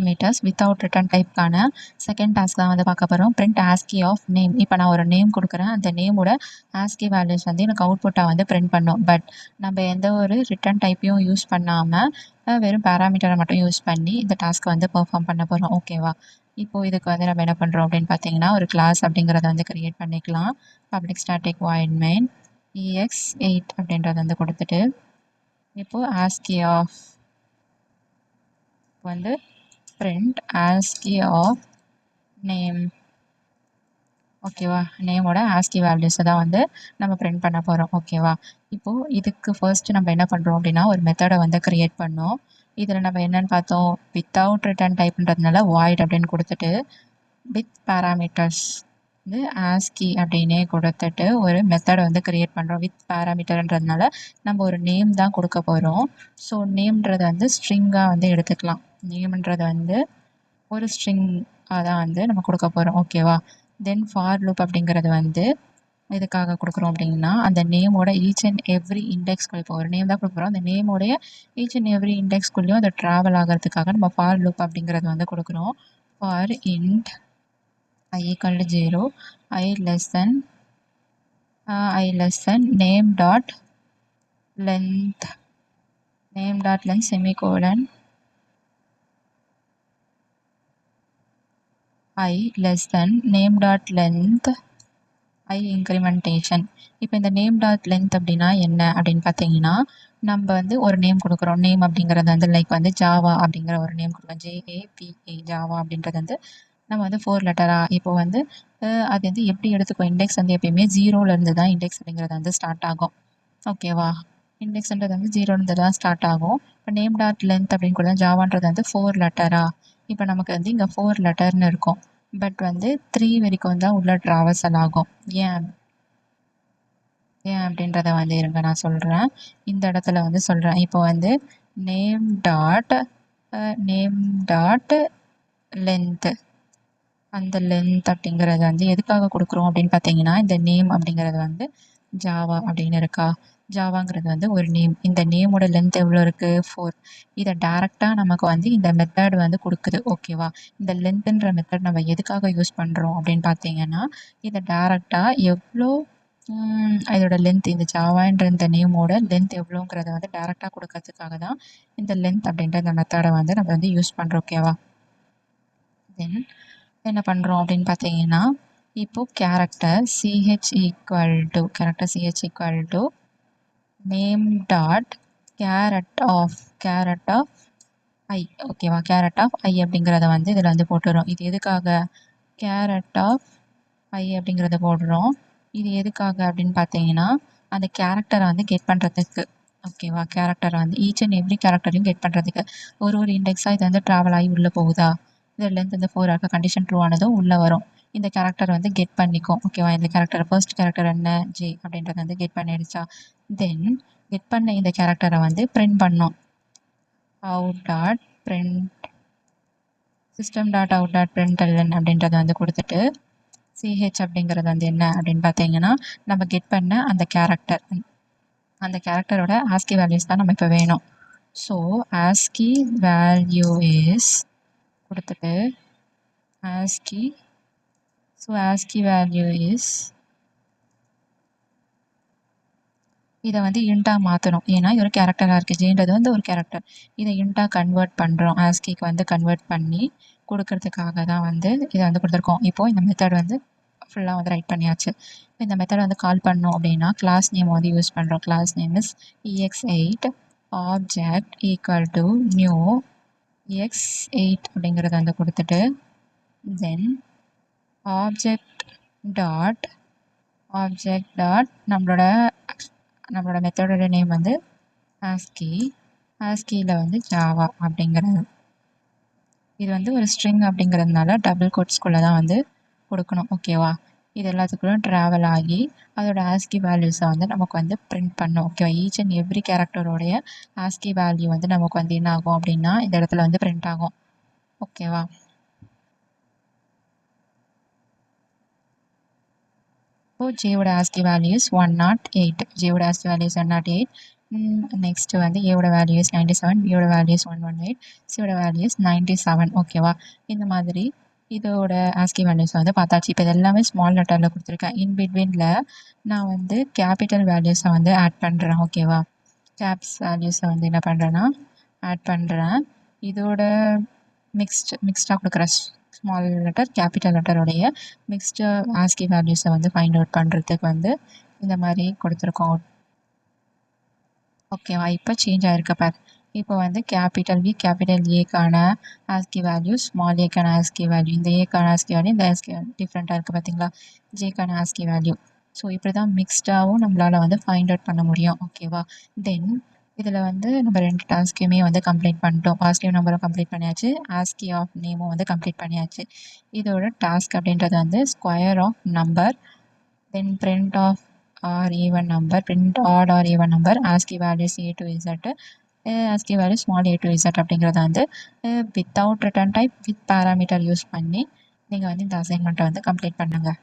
parameters without return typeக்கான second task தான் வந்து பார்க்க போகிறோம். print ASCII of name. இப்போ நான் ஒரு நேம் கொடுக்குறேன், அந்த நேமோட ASCII வேல்யூஸ் வந்து எனக்கு அவுட்புட்டாக வந்து பிரிண்ட் பண்ணும். பட் நம்ம எந்த ஒரு ரிட்டர்ன் டைப்பையும் யூஸ் பண்ணாமல் வெறும் பேராமீட்டரை மட்டும் யூஸ் பண்ணி இந்த டாஸ்க்கை வந்து பெர்ஃபார்ம் பண்ண போகிறோம். ஓகேவா? இப்போது இதுக்கு வந்து நம்ம என்ன பண்ணுறோம் அப்படின்னு பார்த்தீங்கன்னா, ஒரு கிளாஸ் அப்படிங்கிறத வந்து கிரியேட் பண்ணிக்கலாம். Public static void main ex8 அப்படின்றத வந்து கொடுத்துட்டு, இப்போது ASCII ஆஃப் வந்து print ASCII of name. ஓகேவா? நேமோட ASCII வேல்யூஸை தான் வந்து நம்ம பிரிண்ட் பண்ண போகிறோம். ஓகேவா? இப்போது இதுக்கு ஃபர்ஸ்ட் நம்ம என்ன பண்ணுறோம் அப்படின்னா, ஒரு மெத்தடை வந்து கிரியேட் பண்ணோம். இதில் நம்ம என்னென்னு பார்த்தோம், வித்தவுட் ரிட்டர்ன் டைப்ன்றதுனால வாய்ட் அப்படின்னு கொடுத்துட்டு, வித் பேராமீட்டர்ஸ் வந்து ASCII அப்படின்னே கொடுத்துட்டு ஒரு மெத்தடை வந்து கிரியேட் பண்ணுறோம். வித் பேராமீட்டர்ன்றதுனால நம்ம ஒரு நேம் தான் கொடுக்க போகிறோம். ஸோ நேம்ன்றது வந்து ஸ்ட்ரிங்காக வந்து எடுத்துக்கலாம். நேம்ன்றது வந்து ஒரு ஸ்ட்ரிங்காக தான் வந்து நம்ம கொடுக்க போகிறோம். ஓகேவா? தென் ஃபார் லூப் அப்படிங்கிறது வந்து எதுக்காக கொடுக்குறோம் அப்படின்னா, அந்த நேமோட ஈச் அண்ட் எவ்ரி இண்டெக்ஸ்குள்ளே, இப்போ ஒரு நேம் தான் கொடுக்குறோம், அந்த நேமோடைய ஈச் அண்ட் எவ்ரி இண்டெக்ஸ்குள்ளேயும் அதை ட்ராவல் ஆகிறதுக்காக நம்ம ஃபார் லூப் அப்படிங்கிறது வந்து கொடுக்குறோம். For int I equal to 0, I less than name dot length semicolon I less than name dot length I incrementation. இப்போ இந்த நேம் டாட் லென்த் அப்படின்னா என்ன அப்படின்னு பார்த்தீங்கன்னா, நம்ம வந்து ஒரு நேம் கொடுக்குறோம். நேம் அப்படிங்கிறது வந்து லைக் வந்து ஜாவா அப்படிங்கிற ஒரு நேம் கொடுக்குறோம். JAVA ஜாவா அப்படின்றது வந்து நம்ம வந்து 4 லெட்டரா இப்போ வந்து அது வந்து எப்படி எடுத்துக்கோ, இண்டெக்ஸ் வந்து எப்பயுமே 0லேருந்து தான் இண்டெக்ஸ் அப்படிங்கிறது வந்து ஸ்டார்ட் ஆகும். ஓகேவா? இண்டெக்ஸ்ன்றது வந்து 0லேருந்து தான் ஸ்டார்ட் ஆகும். இப்போ நேம் டாட் லென்த் அப்படின்னு கூட ஜாவான்றது வந்து 4 லெட்டரா. இப்போ நமக்கு வந்து இங்கே 4 லெட்டர்னு இருக்கும். பட் வந்து 3 வரைக்கும் தான் உள்ள ட்ராவல்சல் ஆகும். ஏன் அப்படின்றத வந்து இருங்க நான் சொல்கிறேன். இந்த இடத்துல வந்து சொல்கிறேன். இப்போ வந்து நேம் டாட் லென்த்து, அந்த லென்த் அப்படிங்கிறது வந்து எதுக்காக கொடுக்குறோம் அப்படின்னு பார்த்தீங்கன்னா, இந்த நேம் அப்படிங்கிறது வந்து ஜாவா அப்படின்னு இருக்கா. ஜாவாங்கிறது வந்து ஒரு நேம். இந்த நேமோட லென்த் எவ்வளோ இருக்குது? 4. இதை டேரெக்டாக நமக்கு வந்து இந்த மெத்தட் வந்து கொடுக்குது. ஓகேவா? இந்த லென்த்துன்ற மெத்தட் நம்ம எதுக்காக யூஸ் பண்ணுறோம் அப்படின்னு பார்த்தீங்கன்னா, இதை டேரெக்டாக எவ்வளோ இதோட லென்த், இந்த ஜாவான்ற இந்த நேமோட லென்த் எவ்வளோங்கிறத வந்து டேரெக்டாக கொடுக்கறதுக்காக தான் இந்த லென்த் அப்படின்ற இந்த மெத்தடை வந்து நம்ம வந்து யூஸ் பண்ணுறோம். ஓகேவா? தென் என்ன பண்ணுறோம் அப்படின்னு பார்த்தீங்கன்னா, இப்போது character CH equal to name dot char at of I. ஓகேவா? கேரட் ஆஃப் ஐ அப்படிங்கிறத வந்து இதில் வந்து போட்டுறோம். இது எதுக்காக கேரட் ஆஃப் ஐ அப்படிங்கிறத போடுறோம்? இது எதுக்காக அப்படின்னு பார்த்தீங்கன்னா, அந்த கேரக்டரை வந்து கெட் பண்ணுறதுக்கு. ஓகேவா? கேரக்டரை வந்து ஈச் அண்ட் எவ்ரி கேரக்டரையும் கெட் பண்ணுறதுக்கு ஒரு இண்டெக்ஸாக இது வந்து ட்ராவல் ஆகி உள்ளே போகுதா, இதில் லென்த் இந்த 4 இருக்க கண்டிஷன் ட்ரூ ஆனதும் உள்ளே வரும். இந்த கேரக்டர் வந்து கெட் பண்ணிக்கும். ஓகேவா? இந்த கேரக்டர் ஃபர்ஸ்ட் கேரக்டர் என்ன ஜே அப்படின்றத வந்து கெட் பண்ணிடுச்சா. தென் கெட் பண்ண இந்த கேரக்டரை வந்து பிரிண்ட் பண்ணோம். Out dot print system dot out dot println அப்படின்றத வந்து கொடுத்துட்டு, CH அப்படிங்கிறது வந்து என்ன அப்படின்னு பார்த்தீங்கன்னா, நம்ம கெட் பண்ண அந்த கேரக்டரோட ASCII வேல்யூஸ் தான் நம்ம இப்போ வேணும். ஸோ ASCII வேல்யூ இஸ் கொடுத்துட்டு ASCII வேல்யூ இஸ் இதை வந்து இன்ட்டாக மாற்றணும். ஏன்னா இது ஒரு கேரக்டராக இருக்குது. ஜேன்றது வந்து ஒரு கேரக்டர். இதை இன்ட்டாக கன்வெர்ட் பண்ணுறோம். ASCIIக்கு வந்து கன்வெர்ட் பண்ணி கொடுக்கறதுக்காக தான் வந்து இதை வந்து கொடுத்துருக்கோம். இப்போது இந்த மெத்தட் வந்து ஃபுல்லாக வந்து ரைட் பண்ணியாச்சு. இப்போ இந்த மெத்தட் வந்து கால் பண்ணோம் அப்படின்னா கிளாஸ் நேம் வந்து யூஸ் பண்ணுறோம். Class name is ex8 object equal to new ex8 அப்படிங்கிறத வந்து கொடுத்துட்டு, தென் ஆப்ஜெக்ட் டாட் நம்மளோட மெத்தடோட நேம் வந்து ASCIIல வந்து ஜாவா அப்படிங்கிறது. இது வந்து ஒரு ஸ்ட்ரிங் அப்படிங்கிறதுனால டபுள் கோட்ஸ்குள்ளே தான் வந்து கொடுக்கணும். ஓகேவா? இது எல்லாத்துக்குள்ளும் ட்ராவல் ஆகி அதோட ASCII வேல்யூஸை வந்து நமக்கு வந்து பிரிண்ட் பண்ணும். ஓகேவா? ஈச் அண்ட் எவ்ரி கேரக்டரோடைய ASCII வேல்யூ வந்து நமக்கு வந்து என்ன ஆகும் அப்படின்னா இந்த இடத்துல வந்து பிரிண்ட் ஆகும். ஓகேவா? இப்போ ஜேயோட ASCII value is 108. ஜேயோட ASCII value is 108. Next வந்து ஏவோட வேல்யூ இஸ் 97, பியோட வேல்யூ இஸ் 118, சியோட வேல்யூ இஸ் 97. ஓகேவா? இந்த மாதிரி இதோட ஆஸ்கி வேல்யூஸ் வந்து பார்த்தாச்சு. இப்போ இது எல்லாமே ஸ்மால் லெட்டரில் கொடுத்துருக்கேன். இன் பிட்வீனில் நான் வந்து கேபிட்டல் வேல்யூஸை வந்து ஆட் பண்ணுறேன். ஓகேவா? கேப்ஸ் வேல்யூஸை வந்து என்ன பண்ணுறேன்னா ஆட் பண்ணுறேன். இதோட மிக்ஸ்டாக கொடுக்குற ஸ்மால் லெட்டர் கேபிட்டல் லெட்டருடைய மிக்ஸ்டு ஆஸ்கி வேல்யூஸை வந்து ஃபைண்ட் அவுட் பண்ணுறதுக்கு வந்து இந்த மாதிரி கொடுத்துருக்கோம். ஓகேவா? இப்போ சேஞ்ச் ஆகிருக்கு பார். இப்போ வந்து கேபிட்டல் வி கேபிட்டல் ஏக்கான ஆஸ்கி வேல்யூ, ஸ்மால் ஏக்கான ஆஸ்கி வேல்யூ, இந்த ஏக்கான ஆஸ்கி வேல்யூ, இந்த ஆஸ்கி வேல்யூ டிஃப்ரெண்ட்டாக இருக்குது பார்த்தீங்களா? ஜேக்கான ஆஸ்கி வேல்யூ. ஸோ இப்படி தான் மிக்ஸ்டாகவும் நம்மளால் வந்து ஃபைண்ட் அவுட் பண்ண முடியும். ஓகேவா? தென் இதில் வந்து நம்ம 2 டாஸ்க்கையுமே வந்து கம்ப்ளீட் பண்ணிட்டோம். பாசிட்டிவ் நம்பரும் கம்ப்ளீட் பண்ணியாச்சு, ஆஸ்கி ஆஃப் நேமும் வந்து கம்ப்ளீட் பண்ணியாச்சு. இதோட டாஸ்க் அப்படின்றது வந்து square of number, then print of or even number, print odd or even number, ASCII values a to z, ASCII value small a to z அப்படிங்கிறத வந்து without return type with parameter use பண்ணி நீங்கள் வந்து இந்த அசைன்மெண்ட்டை வந்து complete பண்ணுங்கள்.